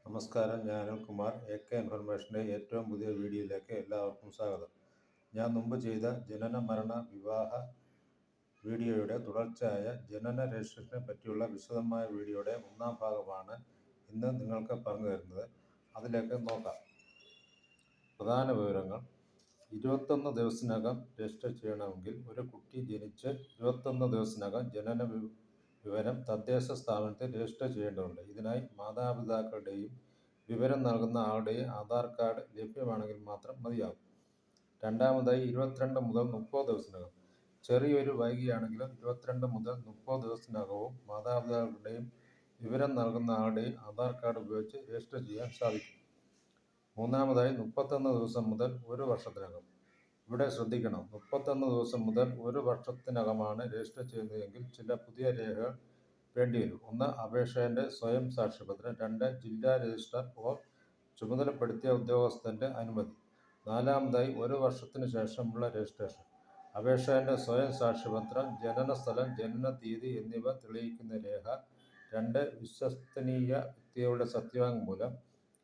നമസ്കാരം, ഞാൻ അനിൽകുമാർ. AK ഇൻഫർമേഷൻ്റെ ഏറ്റവും പുതിയ വീഡിയോയിലേക്ക് എല്ലാവർക്കും സ്വാഗതം. ഞാൻ മുമ്പ് ചെയ്ത ജനന മരണ വിവാഹ വീഡിയോയുടെ തുടർച്ചയായ ജനന രജിസ്ട്രേഷനെ പറ്റിയുള്ള വിശദമായ വീഡിയോയുടെ ഒന്നാം ഭാഗമാണ് ഇന്ന് നിങ്ങൾക്ക് പറഞ്ഞു തരുന്നത്. അതിലേക്ക് നോക്കാം. പ്രധാന വിവരങ്ങൾ: 21 ദിവസത്തിനകം രജിസ്റ്റർ ചെയ്യണമെങ്കിൽ ഒരു കുട്ടി ജനിച്ച് 21 ദിവസത്തിനകം ജനന വിവരം തദ്ദേശ സ്ഥാപനത്തിൽ രജിസ്റ്റർ ചെയ്യേണ്ടതുണ്ട്. ഇതിനായി മാതാപിതാക്കളുടെയും വിവരം നൽകുന്ന ആളുടെയും ആധാർ കാർഡ് ലഭ്യമാണെങ്കിൽ മാത്രം മതിയാകും. രണ്ടാമതായി 22 മുതൽ 30 ദിവസത്തിനകം, ചെറിയൊരു വൈകിയാണെങ്കിലും 22 മുതൽ 30 ദിവസത്തിനകവും മാതാപിതാക്കളുടെയും വിവരം നൽകുന്ന ആളുടെയും ആധാർ കാർഡ് ഉപയോഗിച്ച് രജിസ്റ്റർ ചെയ്യാൻ സാധിക്കും. മൂന്നാമതായി 31 ദിവസം മുതൽ ഒരു വർഷത്തിനകം. ഇവിടെ ശ്രദ്ധിക്കണം, 31 ദിവസം മുതൽ ഒരു വർഷത്തിനകമാണ് രജിസ്റ്റർ ചെയ്യുന്നതെങ്കിൽ ചില പുതിയ രേഖകൾ വേണ്ടിവരും. 1. അപേക്ഷകന്റെ സ്വയം സാക്ഷ്യപത്രം. 2. ജില്ലാ രജിസ്ട്രാർ ഓർ ചുമതലപ്പെടുത്തിയ ഉദ്യോഗസ്ഥന്റെ അനുമതി. നാലാമതായി ഒരു വർഷത്തിന് ശേഷമുള്ള രജിസ്ട്രേഷൻ. അപേക്ഷകന്റെ സ്വയം സാക്ഷ്യപത്രം, ജനനസ്ഥലം, ജനന തീയതി എന്നിവ തെളിയിക്കുന്ന രേഖ. 2. വിശ്വസനീയ വ്യക്തികളുടെ സത്യവാങ്മൂലം.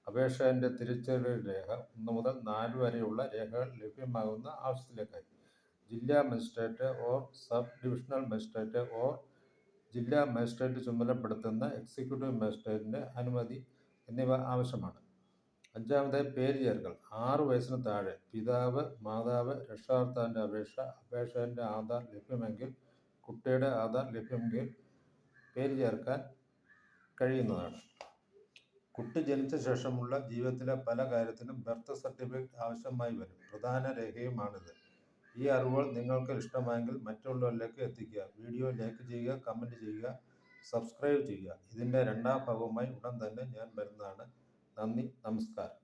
അപേക്ഷകന്റെ തിരിച്ചറിയൽ രേഖ. 1 മുതൽ 4 വരെയുള്ള രേഖകൾ ലഭ്യമാകുന്ന ആവശ്യത്തിലേക്കായി ജില്ലാ magistrate or sub divisional magistrate or ജില്ലാ മജിസ്ട്രേറ്റ് ചുമതലപ്പെടുത്തുന്ന എക്സിക്യൂട്ടീവ് മജിസ്ട്രേറ്റിന്റെ അനുമതി എന്നിവ ആവശ്യമാണ്. അഞ്ചാമതായി പേര് ചേർക്കൽ. 6 വയസ്സിന് താഴെ, പിതാവ്, മാതാവ്, രക്ഷകർത്താവിന്റെ അപേക്ഷ, അപേക്ഷകന്റെ ആധാർ ലഭ്യമെങ്കിൽ, കുട്ടിയുടെ ആധാർ ലഭ്യമെങ്കിൽ പേര് ചേർക്കാൻ കഴിയുന്നതാണ്. കുട്ടി ജനിച്ച ശേഷമുള്ള ജീവിതത്തിലെ പല കാര്യത്തിനും ബർത്ത് സർട്ടിഫിക്കറ്റ് ആവശ്യമായി വരും. പ്രധാന രേഖയുമാണിത്. ഈ അറിവുകൾ നിങ്ങൾക്ക് ഇഷ്ടമായെങ്കിൽ മറ്റുള്ളവരിലേക്ക് എത്തിക്കുക. വീഡിയോ ലൈക്ക് ചെയ്യുക, കമൻറ്റ് ചെയ്യുക, സബ്സ്ക്രൈബ് ചെയ്യുക. ഇതിൻ്റെ രണ്ടാം ഭാഗവുമായി ഉടൻ തന്നെ ഞാൻ വരുന്നതാണ്. നന്ദി, നമസ്കാരം.